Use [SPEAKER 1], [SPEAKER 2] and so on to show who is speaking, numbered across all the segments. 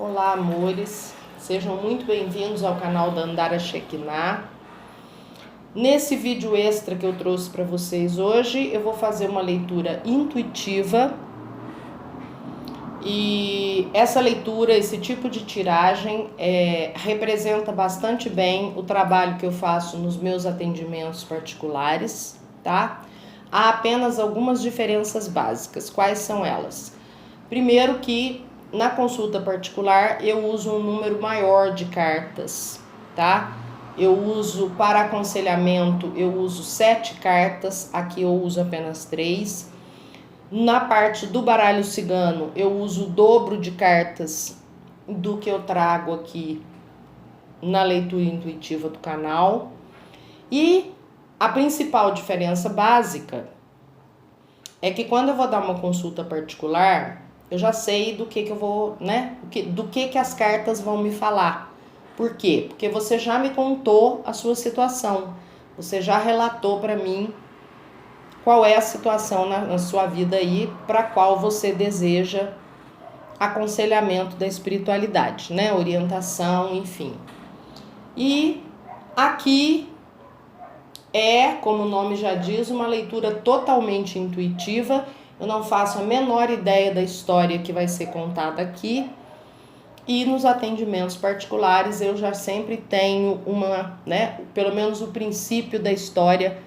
[SPEAKER 1] Olá, amores, sejam muito bem-vindos ao canal da Andara Shekinah. Nesse vídeo extra que eu trouxe para vocês hoje, eu vou fazer uma leitura intuitiva e essa leitura, esse tipo de tiragem representa bastante bem o trabalho que eu faço nos meus atendimentos particulares, tá? Há apenas algumas diferenças básicas. Quais são elas? Primeiro que na consulta particular eu uso um número maior de cartas, tá? Eu uso para aconselhamento, eu uso 7 cartas, aqui eu uso apenas 3. Na parte do baralho cigano, eu uso o dobro de cartas do que eu trago aqui na leitura intuitiva do canal. E a principal diferença básica é que quando eu vou dar uma consulta particular, eu já sei do que eu vou, né? Do que as cartas vão me falar. Por quê? Porque você já me contou a sua situação. Você já relatou para mim qual é a situação na sua vida aí para qual você deseja aconselhamento da espiritualidade, né? Orientação, enfim. E aqui como o nome já diz, uma leitura totalmente intuitiva. Eu não faço a menor ideia da história que vai ser contada aqui. E nos atendimentos particulares eu já sempre tenho pelo menos o princípio da história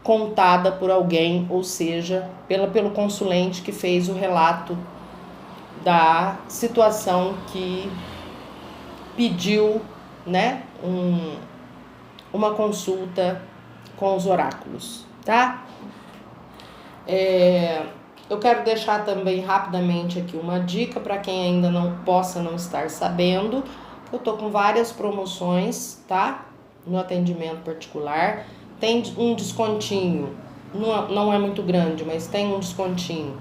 [SPEAKER 1] contada por alguém, ou seja, pelo consulente que fez o relato da situação que pediu, né, uma consulta com os oráculos, tá? Eu quero deixar também rapidamente aqui uma dica para quem ainda não estar sabendo. Eu tô com várias promoções, tá? No atendimento particular. Tem um descontinho, não é muito grande, mas tem um descontinho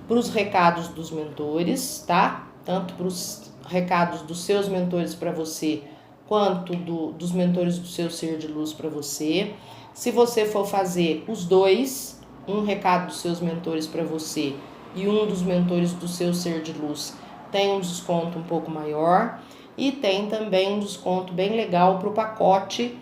[SPEAKER 1] para os recados dos mentores, tá? Tanto para os recados dos seus mentores para você, quanto dos mentores do seu ser de luz para você. Se você for fazer os dois, um recado dos seus mentores para você e um dos mentores do seu ser de luz, tem um desconto um pouco maior e tem também um desconto bem legal para o pacote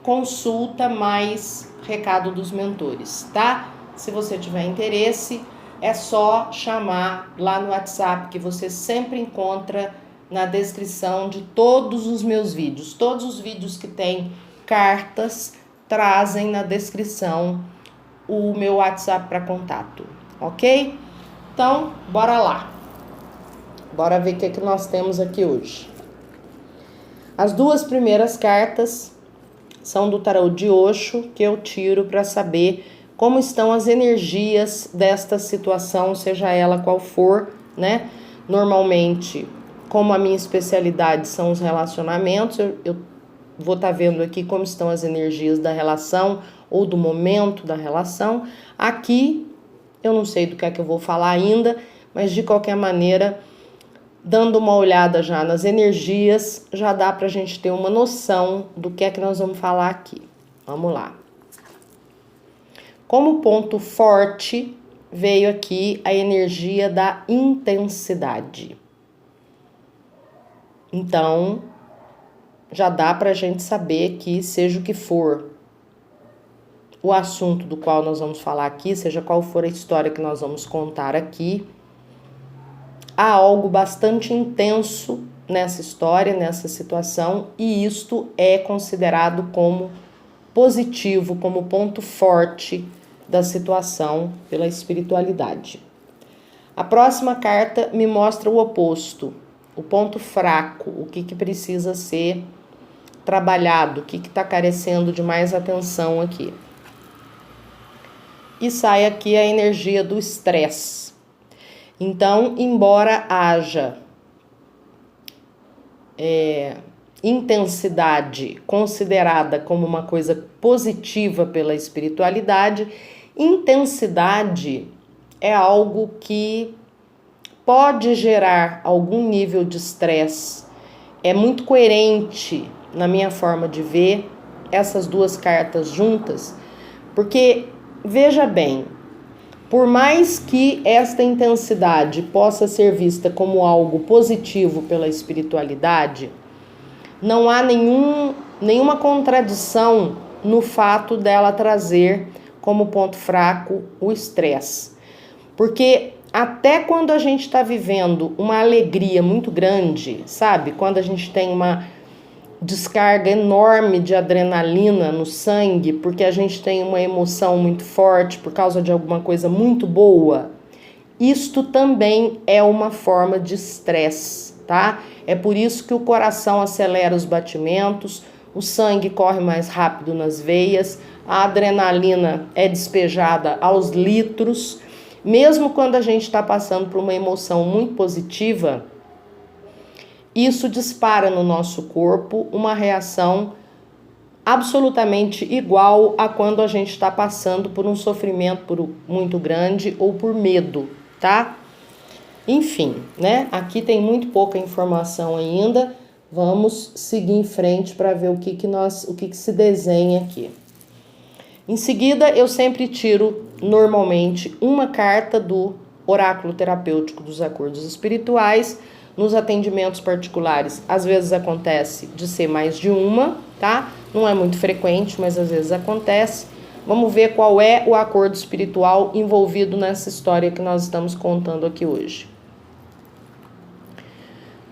[SPEAKER 1] consulta mais recado dos mentores, tá? Se você tiver interesse, é só chamar lá no WhatsApp que você sempre encontra na descrição de todos os meus vídeos. Todos os vídeos que tem cartas trazem na descrição o meu WhatsApp para contato, ok? Então, bora lá. Bora ver o que nós temos aqui hoje. As duas primeiras cartas são do tarô de Osho, que eu tiro para saber como estão as energias desta situação, seja ela qual for, né? Normalmente, como a minha especialidade são os relacionamentos, eu vou estar vendo aqui como estão as energias da relação ou do momento da relação. Aqui, eu não sei do que é que eu vou falar ainda, mas de qualquer maneira, dando uma olhada já nas energias, já dá pra gente ter uma noção do que é que nós vamos falar aqui. Vamos lá. Como ponto forte, veio aqui a energia da intensidade. Então, já dá pra gente saber que, seja o que for o assunto do qual nós vamos falar aqui, seja qual for a história que nós vamos contar aqui, há algo bastante intenso nessa história, nessa situação, e isto é considerado como positivo, como ponto forte da situação pela espiritualidade. A próxima carta me mostra o oposto, o ponto fraco, o que precisa ser trabalhado, o que está carecendo de mais atenção aqui. E sai aqui a energia do estresse. Então, embora haja intensidade considerada como uma coisa positiva pela espiritualidade, intensidade é algo que pode gerar algum nível de estresse. É muito coerente, na minha forma de ver, essas duas cartas juntas, porque, veja bem, Por mais que esta intensidade possa ser vista como algo positivo pela espiritualidade, não há nenhuma contradição no fato dela trazer como ponto fraco o estresse. Porque até quando a gente está vivendo uma alegria muito grande, sabe? Quando a gente tem uma descarga enorme de adrenalina no sangue, porque a gente tem uma emoção muito forte por causa de alguma coisa muito boa, isto também é uma forma de estresse, tá? É por isso que o coração acelera os batimentos, o sangue corre mais rápido nas veias, a adrenalina é despejada aos litros. Mesmo quando a gente está passando por uma emoção muito positiva, isso dispara no nosso corpo uma reação absolutamente igual a quando a gente está passando por um sofrimento muito grande ou por medo, tá? Enfim, né? Aqui tem muito pouca informação ainda. Vamos seguir em frente para ver o que se desenha aqui. Em seguida, eu sempre tiro normalmente uma carta do oráculo terapêutico dos acordos espirituais. Nos atendimentos particulares, às vezes acontece de ser mais de uma, tá? Não é muito frequente, mas às vezes acontece. Vamos ver qual é o acordo espiritual envolvido nessa história que nós estamos contando aqui hoje.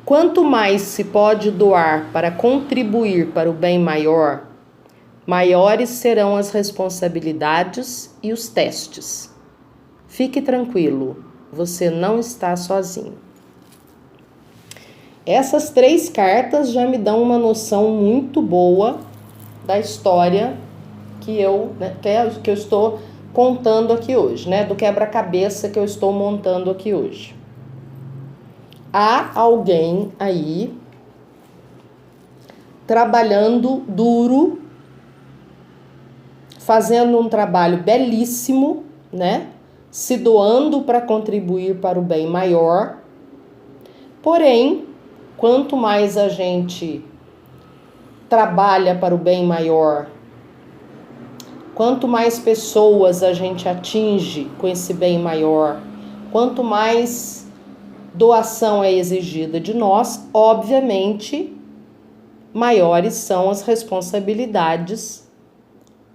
[SPEAKER 1] Quanto mais se pode doar para contribuir para o bem maior, maiores serão as responsabilidades e os testes. Fique tranquilo, você não está sozinho. Essas 3 cartas já me dão uma noção muito boa da história que eu estou contando aqui hoje, né? Do quebra-cabeça que eu estou montando aqui hoje. Há alguém aí trabalhando duro, fazendo um trabalho belíssimo, né? Se doando para contribuir para o bem maior. Porém, quanto mais a gente trabalha para o bem maior, quanto mais pessoas a gente atinge com esse bem maior, quanto mais doação é exigida de nós, obviamente, maiores são as responsabilidades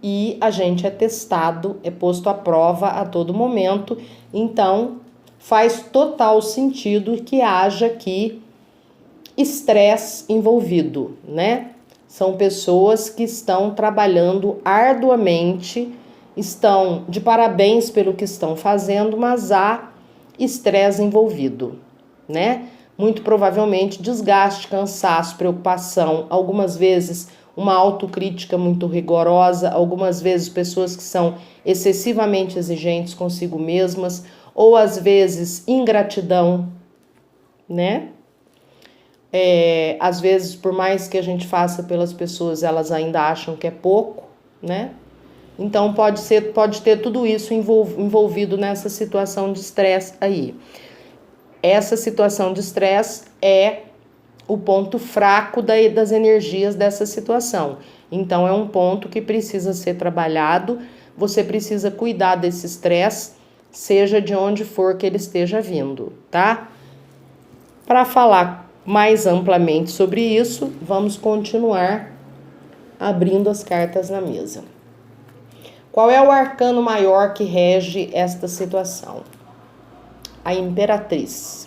[SPEAKER 1] e a gente é testado, é posto à prova a todo momento. Então, faz total sentido que haja aqui estresse envolvido, né? São pessoas que estão trabalhando arduamente, estão de parabéns pelo que estão fazendo, mas há estresse envolvido, né? Muito provavelmente desgaste, cansaço, preocupação, algumas vezes uma autocrítica muito rigorosa, algumas vezes pessoas que são excessivamente exigentes consigo mesmas, ou às vezes ingratidão, né? Às vezes, por mais que a gente faça pelas pessoas, elas ainda acham que é pouco, né? Então, pode ter tudo isso envolvido nessa situação de estresse aí. Essa situação de estresse é o ponto fraco das energias dessa situação. Então, é um ponto que precisa ser trabalhado. Você precisa cuidar desse estresse, seja de onde for que ele esteja vindo, tá? Para falar mais amplamente sobre isso, vamos continuar abrindo as cartas na mesa. Qual é o arcano maior que rege esta situação? A Imperatriz.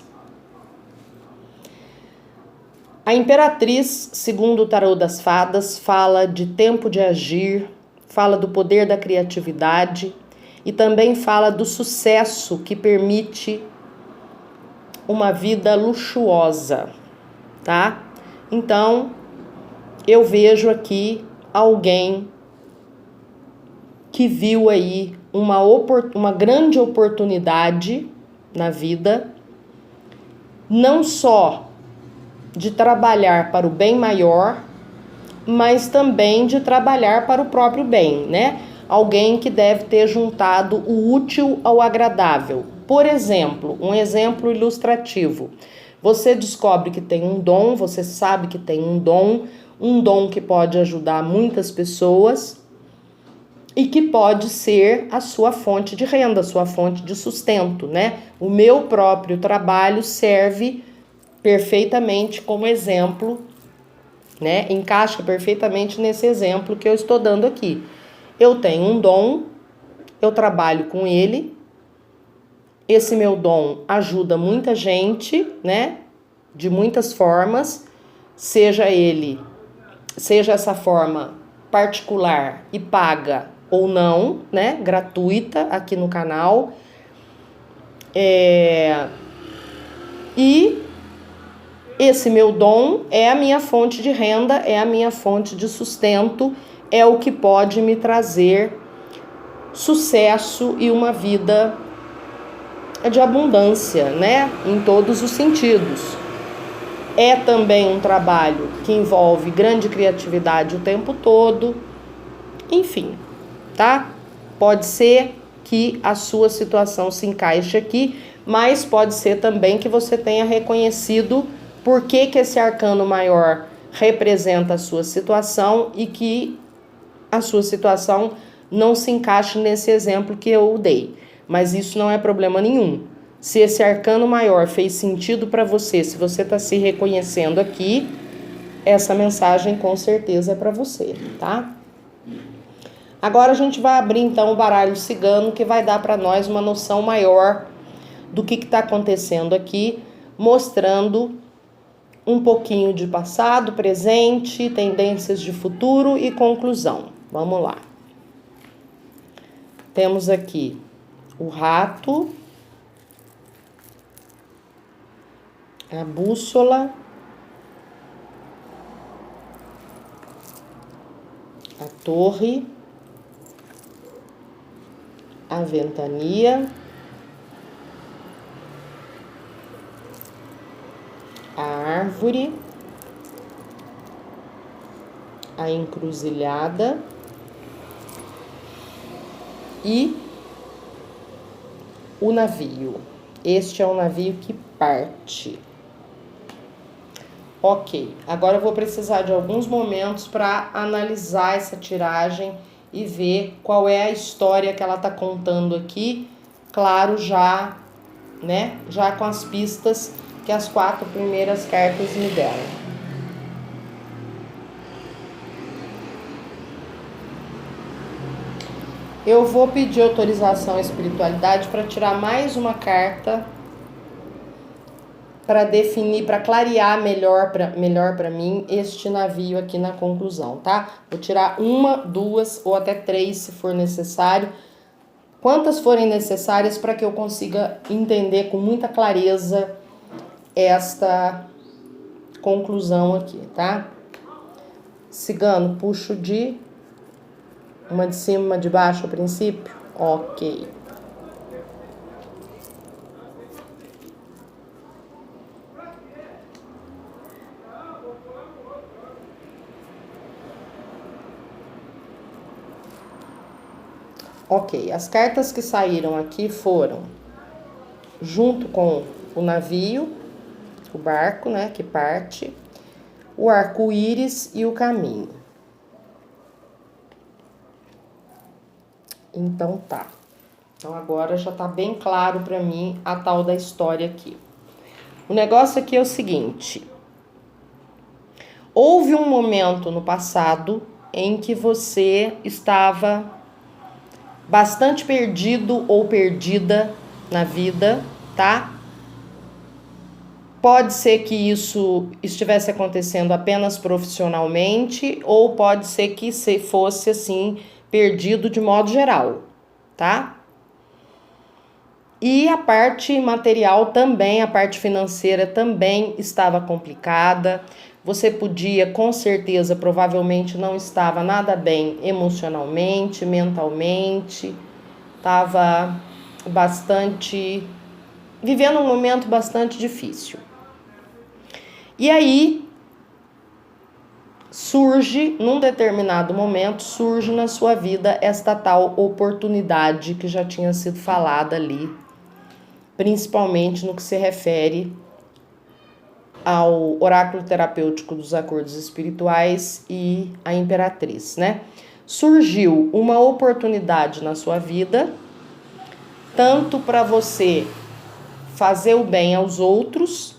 [SPEAKER 1] A Imperatriz, segundo o tarô das fadas, fala de tempo de agir, fala do poder da criatividade e também fala do sucesso que permite uma vida luxuosa, tá? Então, eu vejo aqui alguém que viu aí uma grande oportunidade na vida, não só de trabalhar para o bem maior, mas também de trabalhar para o próprio bem, né? Alguém que deve ter juntado o útil ao agradável. Por exemplo, um exemplo ilustrativo. Você descobre que tem um dom, você sabe que tem um dom que pode ajudar muitas pessoas, e que pode ser a sua fonte de renda, a sua fonte de sustento, né? O meu próprio trabalho serve perfeitamente como exemplo, né? Encaixa perfeitamente nesse exemplo que eu estou dando aqui. Eu tenho um dom, eu trabalho com ele, esse meu dom ajuda muita gente, né? De muitas formas, seja essa forma particular e paga ou não, né? Gratuita aqui no canal. E esse meu dom é a minha fonte de renda, é a minha fonte de sustento, é o que pode me trazer sucesso e uma vida de abundância, né? Em todos os sentidos. É também um trabalho que envolve grande criatividade o tempo todo. Enfim, tá? Pode ser que a sua situação se encaixe aqui, mas pode ser também que você tenha reconhecido por que esse arcano maior representa a sua situação e que a sua situação não se encaixe nesse exemplo que eu dei. Mas isso não é problema nenhum. Se esse arcano maior fez sentido para você, se você está se reconhecendo aqui, essa mensagem com certeza é para você, tá? Agora a gente vai abrir então o baralho cigano, que vai dar para nós uma noção maior do que está acontecendo aqui, mostrando um pouquinho de passado, presente, tendências de futuro e conclusão. Vamos lá. Temos aqui o rato, a bússola, a torre, a ventania, a árvore, a encruzilhada e o navio. Este é o navio que parte. Ok, agora eu vou precisar de alguns momentos para analisar essa tiragem e ver qual é a história que ela está contando aqui. Claro, já, né? Já com as pistas que as 4 primeiras cartas me deram. Eu vou pedir autorização à espiritualidade para tirar mais uma carta para definir, para clarear melhor para mim este navio aqui na conclusão, tá? Vou tirar 1, 2 ou até 3 se for necessário. Quantas forem necessárias para que eu consiga entender com muita clareza esta conclusão aqui, tá? Cigano, puxo de uma de cima, uma de baixo ao princípio? Ok. Ok, as cartas que saíram aqui foram, junto com o navio, o barco, né, que parte, o arco-íris e o caminho. Então tá. Então agora já tá bem claro para mim a tal da história aqui. O negócio aqui é o seguinte: houve um momento no passado em que você estava bastante perdido ou perdida na vida, tá? Pode ser que isso estivesse acontecendo apenas profissionalmente, ou pode ser que fosse assim, perdido de modo geral, tá? E a parte material também, a parte financeira também estava complicada. Você podia, com certeza, provavelmente não estava nada bem emocionalmente, mentalmente. Estava vivendo um momento bastante difícil. E aí, num determinado momento, surge na sua vida esta tal oportunidade que já tinha sido falada ali, principalmente no que se refere ao oráculo terapêutico dos acordos espirituais e a imperatriz, né? surgiu uma oportunidade na sua vida, tanto para você fazer o bem aos outros,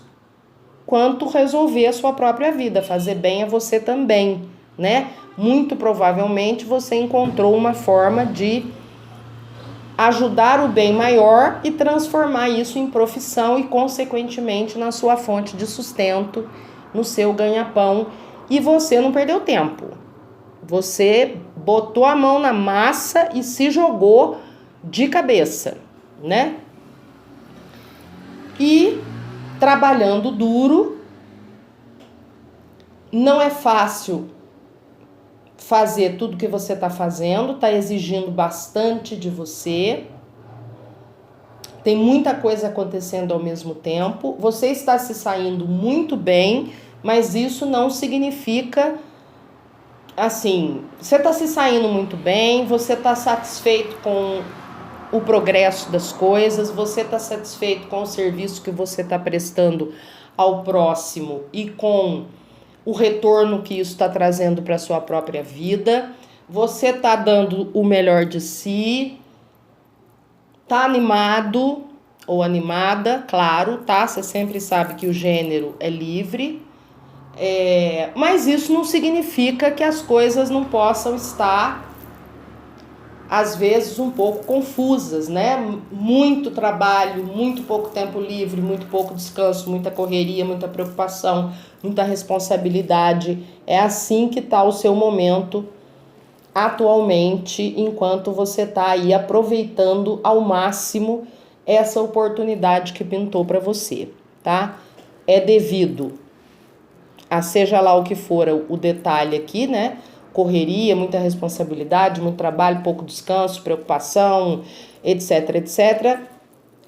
[SPEAKER 1] quanto resolver a sua própria vida, fazer bem a você também, né? Muito provavelmente você encontrou uma forma de ajudar o bem maior e transformar isso em profissão e, consequentemente, na sua fonte de sustento, no seu ganha-pão. E você não perdeu tempo. Você botou a mão na massa e se jogou de cabeça, né? E trabalhando duro, não é fácil fazer tudo que você está fazendo, está exigindo bastante de você, tem muita coisa acontecendo ao mesmo tempo, você está se saindo muito bem, mas isso não significa, assim, você está se saindo muito bem, você está satisfeito com o progresso das coisas, você está satisfeito com o serviço que você está prestando ao próximo e com o retorno que isso está trazendo para a sua própria vida, você está dando o melhor de si, está animado ou animada, claro, tá? Você sempre sabe que o gênero é livre, mas isso não significa que as coisas não possam estar, às vezes, um pouco confusas, né? Muito trabalho, muito pouco tempo livre, muito pouco descanso, muita correria, muita preocupação, muita responsabilidade. É assim que está o seu momento atualmente, enquanto você está aí aproveitando ao máximo essa oportunidade que pintou para você, tá? É devido a seja lá o que for o detalhe aqui, né? Correria, muita responsabilidade, muito trabalho, pouco descanso, preocupação, etc, etc,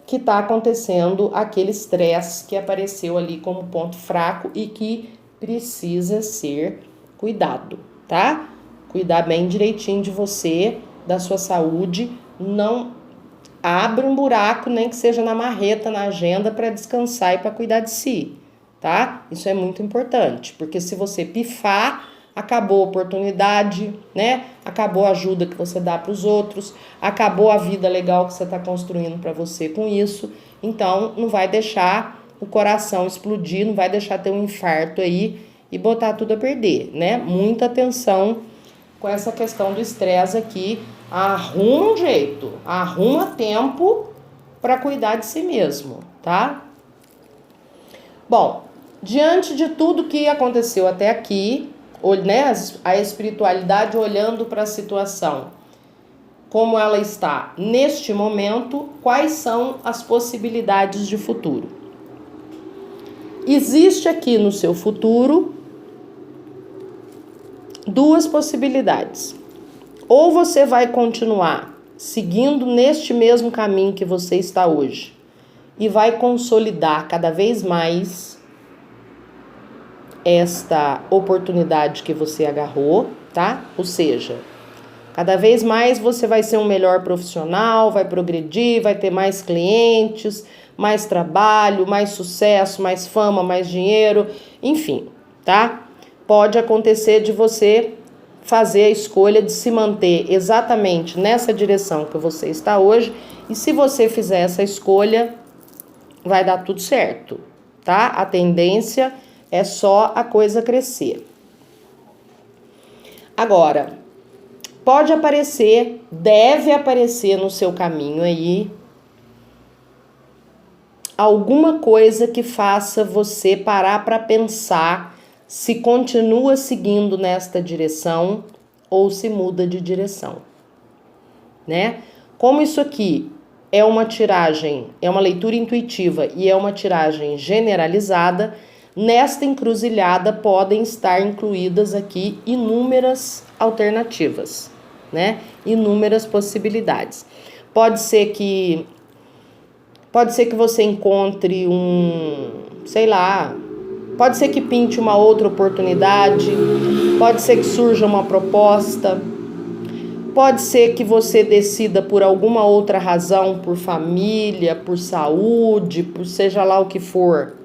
[SPEAKER 1] que está acontecendo aquele estresse que apareceu ali como ponto fraco e que precisa ser cuidado, tá? Cuidar bem direitinho de você, da sua saúde, não abre um buraco, nem que seja na marreta, na agenda, para descansar e para cuidar de si, tá? Isso é muito importante, porque se você pifar, acabou a oportunidade, né? Acabou a ajuda que você dá para os outros, acabou a vida legal que você está construindo para você com isso. Então, não vai deixar o coração explodir, não vai deixar ter um infarto aí e botar tudo a perder, né? Muita atenção com essa questão do estresse aqui. Arruma um jeito, arruma tempo para cuidar de si mesmo, tá? Bom, diante de tudo que aconteceu até aqui, né, a espiritualidade olhando para a situação, como ela está neste momento, quais são as possibilidades de futuro? Existe aqui no seu futuro duas possibilidades. Ou você vai continuar seguindo neste mesmo caminho que você está hoje e vai consolidar cada vez mais esta oportunidade que você agarrou, tá? Ou seja, cada vez mais você vai ser um melhor profissional, vai progredir, vai ter mais clientes, mais trabalho, mais sucesso, mais fama, mais dinheiro, enfim, tá? Pode acontecer de você fazer a escolha de se manter exatamente nessa direção que você está hoje, e se você fizer essa escolha, vai dar tudo certo, tá? A tendência é só a coisa crescer. Agora, pode aparecer, deve aparecer no seu caminho aí alguma coisa que faça você parar para pensar se continua seguindo nesta direção ou se muda de direção, né? Como isso aqui é uma tiragem, é uma leitura intuitiva e é uma tiragem generalizada, nesta encruzilhada podem estar incluídas aqui inúmeras alternativas, né? Inúmeras possibilidades. Pode ser que você encontre pode ser que pinte uma outra oportunidade, pode ser que surja uma proposta, pode ser que você decida por alguma outra razão, por família, por saúde, por seja lá o que for,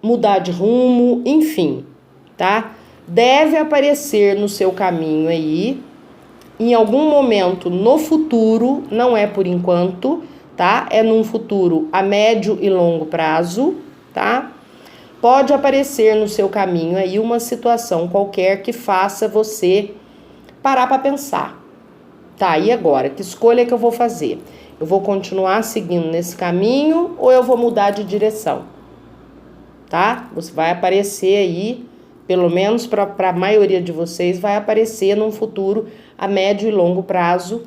[SPEAKER 1] mudar de rumo, enfim, tá? deve aparecer no seu caminho aí, em algum momento no futuro, não é por enquanto, tá? É num futuro a médio e longo prazo, tá? Pode aparecer no seu caminho aí uma situação qualquer que faça você parar para pensar. Tá, e agora? Que escolha que eu vou fazer? Eu vou continuar seguindo nesse caminho ou eu vou mudar de direção? Tá? Você vai aparecer aí, pelo menos para a maioria de vocês, vai aparecer num futuro a médio e longo prazo,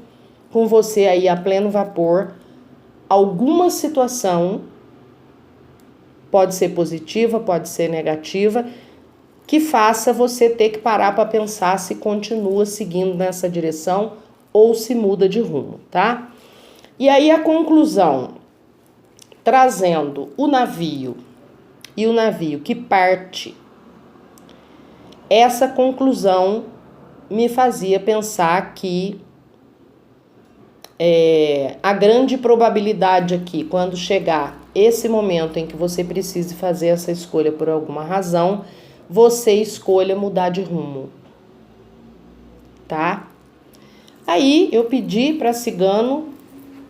[SPEAKER 1] com você aí a pleno vapor, alguma situação, pode ser positiva, pode ser negativa, que faça você ter que parar para pensar se continua seguindo nessa direção ou se muda de rumo, tá? E aí a conclusão, trazendo o navio e o navio que parte, essa conclusão me fazia pensar que a grande probabilidade aqui, quando chegar esse momento em que você precise fazer essa escolha por alguma razão, você escolha mudar de rumo, tá? Aí eu pedi para Cigano,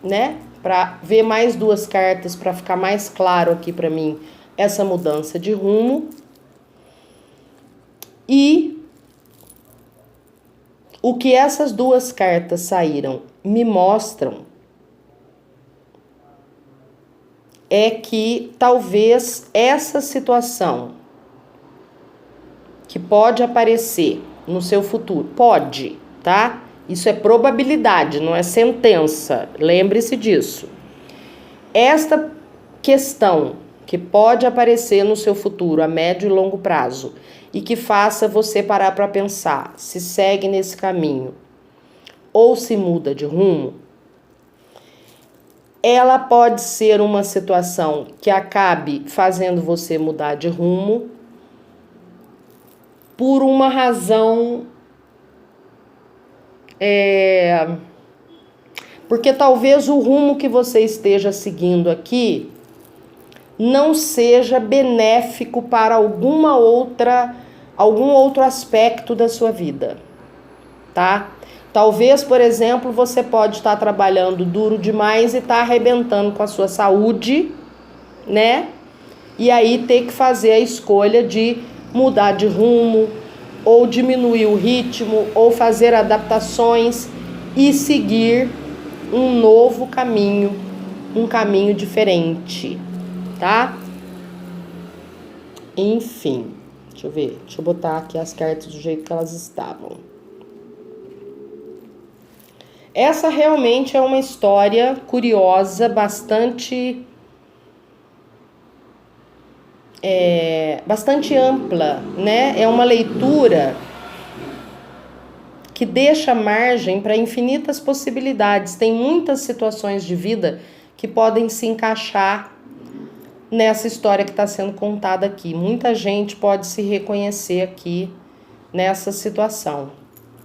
[SPEAKER 1] né, para ver mais 2 cartas para ficar mais claro aqui para mim essa mudança de rumo. E o que essas 2 cartas saíram me mostram é que talvez essa situação que pode aparecer no seu futuro, pode, tá? Isso é probabilidade, não é sentença, lembre-se disso. Esta questão que pode aparecer no seu futuro a médio e longo prazo e que faça você parar para pensar se segue nesse caminho ou se muda de rumo, ela pode ser uma situação que acabe fazendo você mudar de rumo por uma razão, porque talvez o rumo que você esteja seguindo aqui não seja benéfico para algum outro aspecto da sua vida, tá? Talvez, por exemplo, você pode estar trabalhando duro demais e estar arrebentando com a sua saúde, né? E aí ter que fazer a escolha de mudar de rumo, ou diminuir o ritmo, ou fazer adaptações e seguir um novo caminho, um caminho diferente, tá? Enfim, deixa eu botar aqui as cartas do jeito que elas estavam. Essa realmente é uma história curiosa, bastante ampla, né? É uma leitura que deixa margem para infinitas possibilidades. Tem muitas situações de vida que podem se encaixar nessa história que está sendo contada aqui. Muita gente pode se reconhecer aqui nessa situação.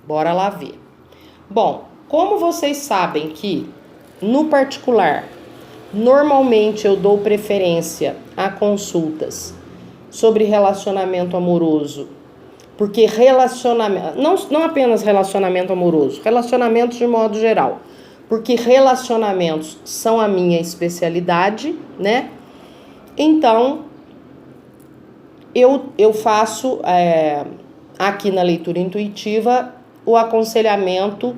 [SPEAKER 1] Bora lá ver. Bom, como vocês sabem que, no particular, normalmente eu dou preferência a consultas sobre relacionamento amoroso, porque relacionamento, não apenas relacionamento amoroso, relacionamentos de modo geral, porque relacionamentos são a minha especialidade, né? Então, eu faço aqui na leitura intuitiva o aconselhamento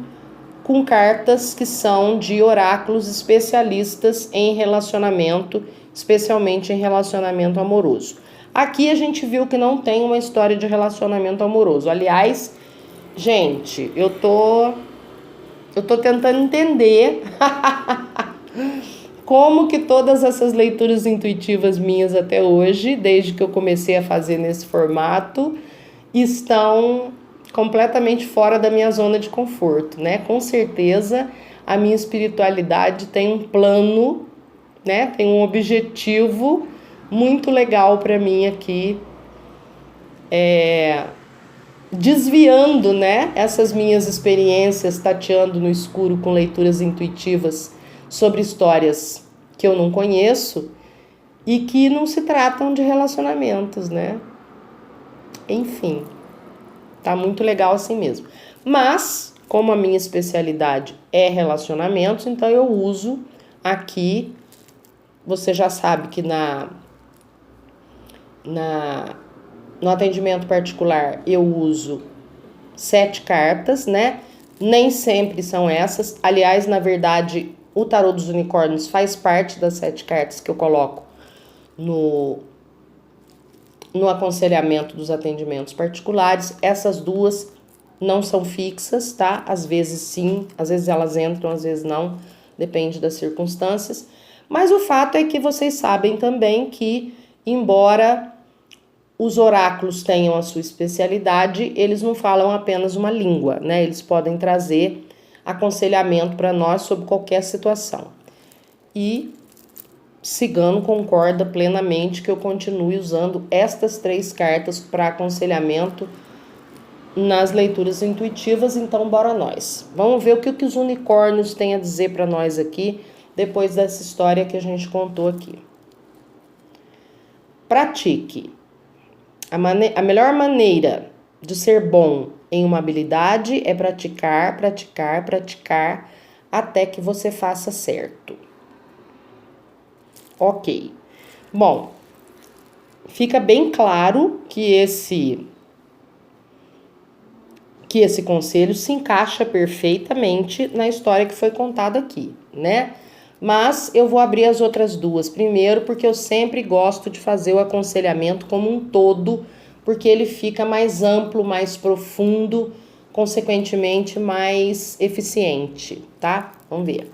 [SPEAKER 1] com cartas que são de oráculos especialistas em relacionamento, especialmente em relacionamento amoroso. Aqui a gente viu que não tem uma história de relacionamento amoroso. Aliás, gente, eu tô tentando entender como que todas essas leituras intuitivas minhas até hoje, desde que eu comecei a fazer nesse formato, estão completamente fora da minha zona de conforto, né? Com certeza a minha espiritualidade tem um plano, né? Tem um objetivo muito legal para mim aqui, desviando, né? Essas minhas experiências, tateando no escuro com leituras intuitivas sobre histórias que eu não conheço e que não se tratam de relacionamentos, né? Enfim. Tá muito legal assim mesmo. Mas, como a minha especialidade é relacionamentos, então eu uso aqui, você já sabe que no atendimento particular eu uso 7 cartas, né? Nem sempre são essas. Aliás, na verdade, o tarô dos unicórnios faz parte das 7 cartas que eu coloco no aconselhamento dos atendimentos particulares. Essas duas não são fixas, tá? Às vezes sim, às vezes elas entram, às vezes não, depende das circunstâncias. Mas o fato é que vocês sabem também que, embora os oráculos tenham a sua especialidade, eles não falam apenas uma língua, né? Eles podem trazer aconselhamento para nós sobre qualquer situação. E Cigano concorda plenamente que eu continue usando estas 3 cartas para aconselhamento nas leituras intuitivas, então bora nós. Vamos ver o que os unicórnios têm a dizer para nós aqui, depois dessa história que a gente contou aqui. Pratique. A melhor maneira de ser bom em uma habilidade é praticar, praticar, praticar, até que você faça certo. Ok. Bom, fica bem claro que esse conselho se encaixa perfeitamente na história que foi contada aqui, né? Mas eu vou abrir as outras duas primeiro, porque eu sempre gosto de fazer o aconselhamento como um todo, porque ele fica mais amplo, mais profundo, consequentemente mais eficiente, tá? Vamos ver.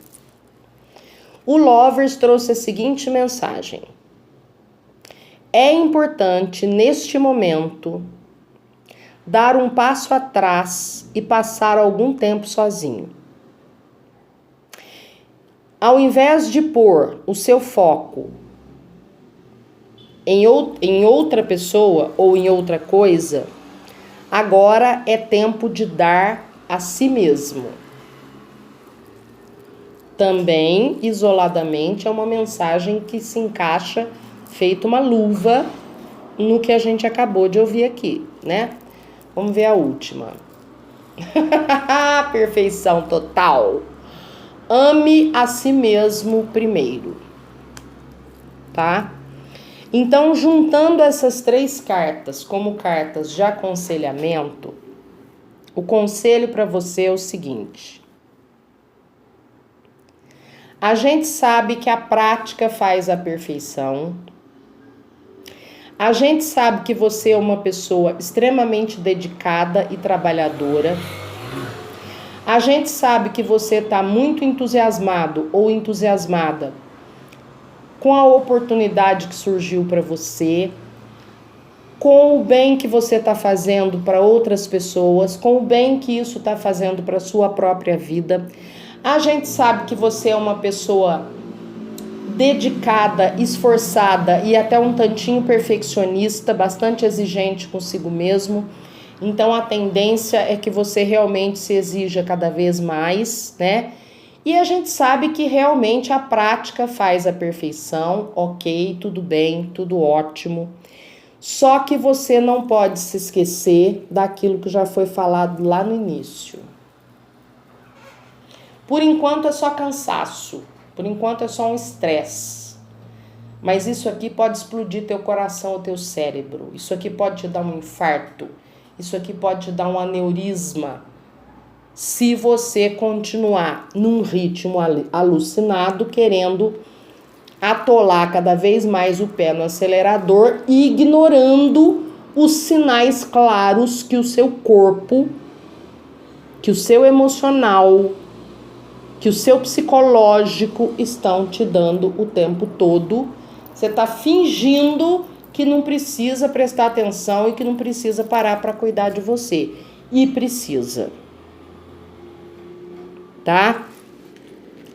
[SPEAKER 1] O Lovers trouxe a seguinte mensagem: é importante, neste momento, dar um passo atrás e passar algum tempo sozinho. Ao invés de pôr o seu foco em outra pessoa ou em outra coisa, agora é tempo de dar a si mesmo. Também, isoladamente, é uma mensagem que se encaixa feito uma luva no que a gente acabou de ouvir aqui, né? Vamos ver a última. Perfeição total. Ame a si mesmo primeiro, tá? Então, juntando essas 3 cartas como cartas de aconselhamento, o conselho para você é o seguinte: a gente sabe que a prática faz a perfeição. A gente sabe que você é uma pessoa extremamente dedicada e trabalhadora. A gente sabe que você está muito entusiasmado ou entusiasmada com a oportunidade que surgiu para você, com o bem que você está fazendo para outras pessoas, com o bem que isso está fazendo para a sua própria vida. A gente sabe que você é uma pessoa dedicada, esforçada e até um tantinho perfeccionista, bastante exigente consigo mesmo. Então a tendência é que você realmente se exija cada vez mais, né? E a gente sabe que realmente a prática faz a perfeição, ok, tudo bem, tudo ótimo. Só que você não pode se esquecer daquilo que já foi falado lá no início. Por enquanto é só cansaço, por enquanto é só um estresse. Mas isso aqui pode explodir teu coração ou teu cérebro. Isso aqui pode te dar um infarto. Isso aqui pode te dar um aneurisma. Se você continuar num ritmo alucinado, querendo atolar cada vez mais o pé no acelerador e ignorando os sinais claros que o seu corpo, que o seu emocional, que o seu psicológico estão te dando o tempo todo. Você está fingindo que não precisa prestar atenção e que não precisa parar para cuidar de você. E precisa. Tá?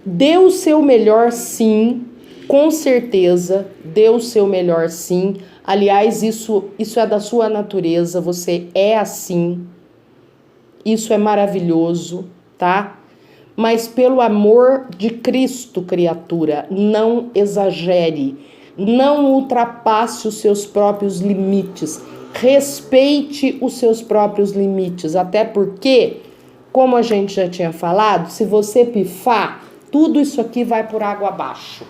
[SPEAKER 1] Dê o seu melhor sim, com certeza, dê o seu melhor sim. Aliás, isso é da sua natureza, você é assim. Isso é maravilhoso, tá? Mas pelo amor de Cristo, criatura, não exagere. Não ultrapasse os seus próprios limites. Respeite os seus próprios limites. Até porque, como a gente já tinha falado, se você pifar, tudo isso aqui vai por água abaixo.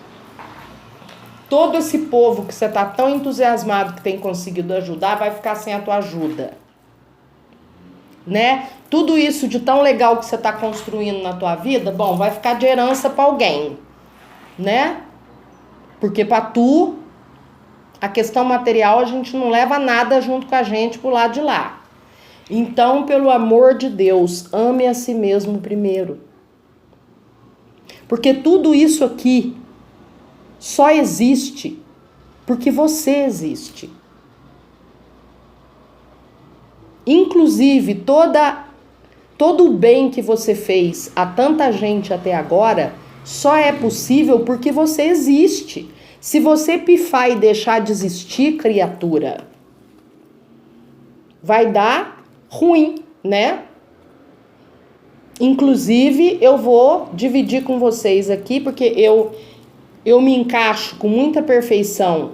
[SPEAKER 1] Todo esse povo que você está tão entusiasmado que tem conseguido ajudar vai ficar sem a tua ajuda. Né? Tudo isso de tão legal que você está construindo na tua vida, bom, vai ficar de herança para alguém. Né? Porque para tu, a questão material, a gente não leva nada junto com a gente pro lado de lá. Então, pelo amor de Deus, ame a si mesmo primeiro. Porque tudo isso aqui só existe porque você existe. Inclusive, todo o bem que você fez a tanta gente até agora só é possível porque você existe. Se você pifar e deixar de existir, criatura, vai dar ruim, né? Inclusive, eu vou dividir com vocês aqui, porque eu me encaixo com muita perfeição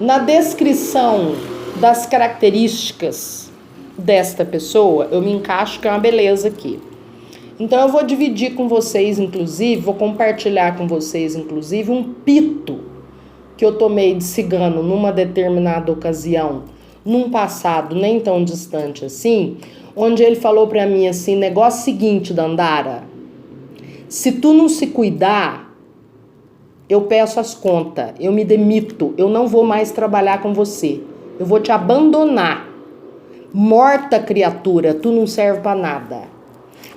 [SPEAKER 1] na descrição das características desta pessoa. Eu me encaixo, que é uma beleza aqui. Então eu vou dividir com vocês, inclusive, vou compartilhar com vocês, inclusive, um pito que eu tomei de cigano numa determinada ocasião, num passado nem tão distante assim, onde ele falou pra mim assim, negócio seguinte, Dandara, se tu não se cuidar, eu peço as contas, eu me demito, eu não vou mais trabalhar com você, eu vou te abandonar. Morta, criatura, tu não serve pra nada.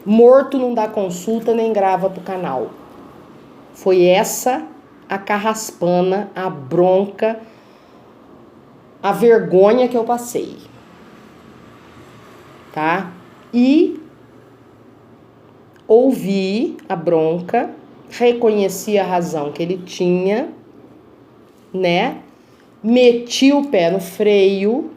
[SPEAKER 1] Morto não dá consulta nem grava pro canal. Foi essa a carraspana, a bronca, a vergonha que eu passei. Tá? E ouvi a bronca, reconheci a razão que ele tinha, né? Meti o pé no freio,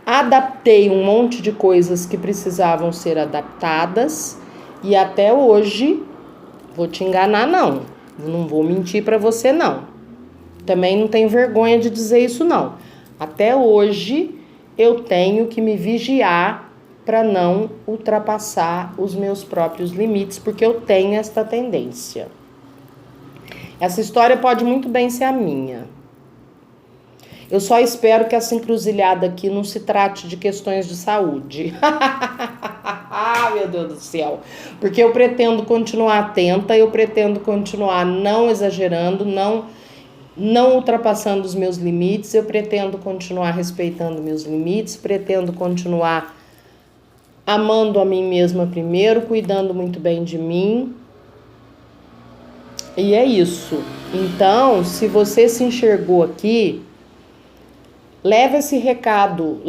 [SPEAKER 1] adaptei um monte de coisas que precisavam ser adaptadas e até hoje, vou te enganar não vou mentir pra você não. Também não tenho vergonha de dizer isso não. Até hoje eu tenho que me vigiar para não ultrapassar os meus próprios limites, porque eu tenho esta tendência. Essa história pode muito bem ser a minha. Eu só espero que essa encruzilhada aqui não se trate de questões de saúde. Ah, meu Deus do céu. Porque eu pretendo continuar atenta, eu pretendo continuar não exagerando, não ultrapassando os meus limites, eu pretendo continuar respeitando meus limites, pretendo continuar amando a mim mesma primeiro, cuidando muito bem de mim. E é isso. Então, se você se enxergou aqui, leva esse recado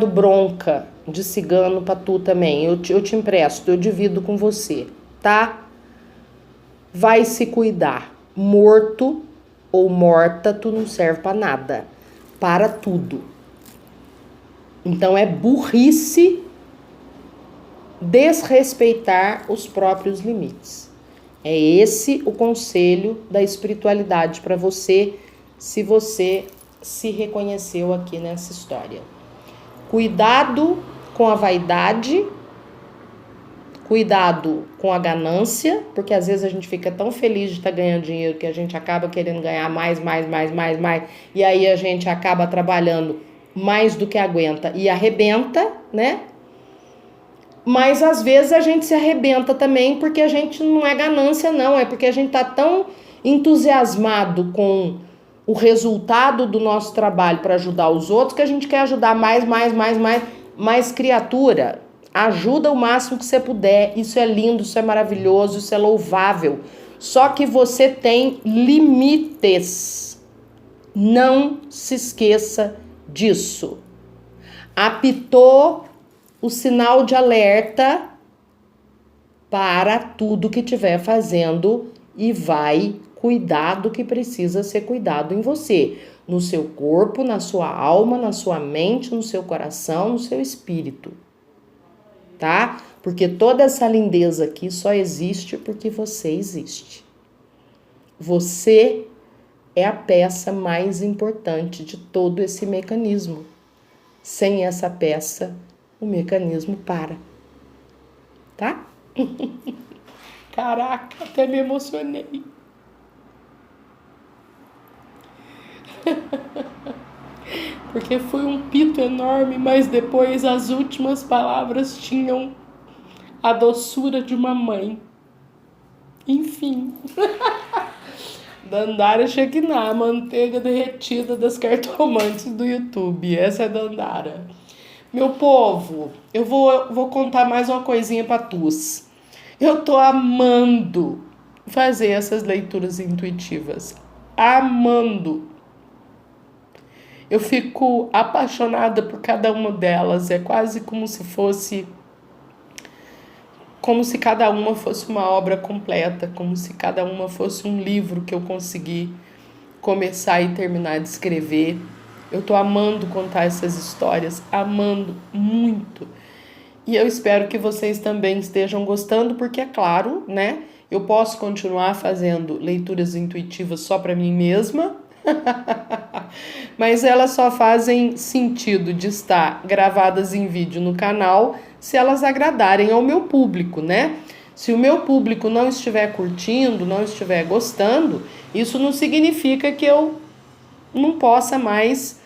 [SPEAKER 1] bronca de cigano pra tu também. Eu te empresto, eu divido com você, tá? Vai se cuidar. Morto ou morta, tu não serve pra nada. Para tudo. Então é burrice desrespeitar os próprios limites. É esse o conselho da espiritualidade para você, se você se reconheceu aqui nessa história. Cuidado com a vaidade, cuidado com a ganância, porque às vezes a gente fica tão feliz de estar ganhando dinheiro que a gente acaba querendo ganhar mais, e aí a gente acaba trabalhando mais do que aguenta e arrebenta, né? Mas às vezes a gente se arrebenta também porque a gente não é ganância não, é porque a gente tá tão entusiasmado com o resultado do nosso trabalho para ajudar os outros que a gente quer ajudar mais criatura. Ajuda o máximo que você puder, isso é lindo, isso é maravilhoso, isso é louvável. Só que você tem limites. Não se esqueça disso. Apitou o sinal de alerta para tudo que estiver fazendo e vai cuidar do que precisa ser cuidado em você, no seu corpo, na sua alma, na sua mente, no seu coração, no seu espírito. tá? Porque toda essa lindeza aqui só existe porque você existe. Você é a peça mais importante de todo esse mecanismo. Sem essa peça, o mecanismo para, tá? Caraca, até me emocionei. Porque foi um pito enorme, mas depois as últimas palavras tinham a doçura de uma mãe. Enfim. Dandara Shekinah, manteiga derretida das cartomantes do YouTube. Essa é Dandara. Meu povo, eu vou contar mais uma coisinha pra tus. Eu tô amando fazer essas leituras intuitivas. Amando. Eu fico apaixonada por cada uma delas. É quase como se cada uma fosse uma obra completa, como se cada uma fosse um livro que eu consegui começar e terminar de escrever. Eu tô amando contar essas histórias, amando muito. E eu espero que vocês também estejam gostando, porque é claro, né? Eu posso continuar fazendo leituras intuitivas só para mim mesma, mas elas só fazem sentido de estar gravadas em vídeo no canal se elas agradarem ao meu público, né? Se o meu público não estiver curtindo, não estiver gostando, isso não significa que eu não possa mais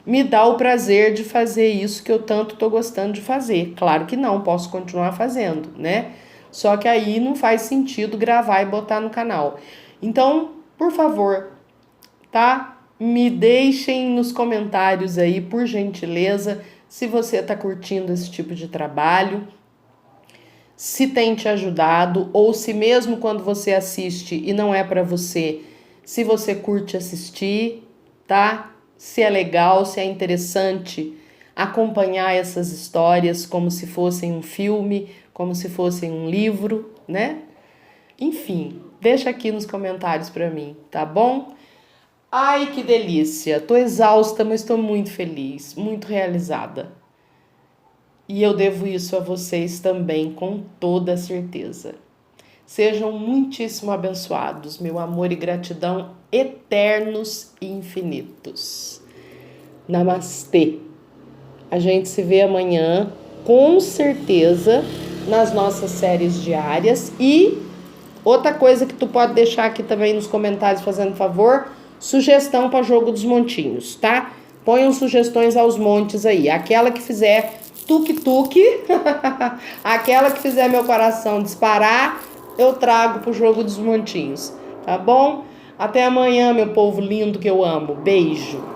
[SPEAKER 1] me dar o prazer de fazer isso que eu tanto estou gostando de fazer. Claro que não, posso continuar fazendo, né? Só que aí não faz sentido gravar e botar no canal. Então, por favor, tá? Me deixem nos comentários aí, por gentileza, se você está curtindo esse tipo de trabalho, se tem te ajudado, ou se mesmo quando você assiste e não é para você, se você curte assistir, tá? Se é legal, se é interessante acompanhar essas histórias como se fossem um filme, como se fossem um livro, né? Enfim, deixa aqui nos comentários para mim, tá bom? Ai, que delícia! Tô exausta, mas tô muito feliz, muito realizada. E eu devo isso a vocês também, com toda certeza. Sejam muitíssimo abençoados, meu amor e gratidão eternos e infinitos. Namastê! A gente se vê amanhã, com certeza, nas nossas séries diárias. E outra coisa que tu pode deixar aqui também nos comentários, fazendo favor, sugestão para jogo dos montinhos, tá? Ponham sugestões aos montes aí. Aquela que fizer tuk-tuk, aquela que fizer meu coração disparar, eu trago pro jogo dos montinhos, tá bom? Até amanhã, meu povo lindo que eu amo. Beijo!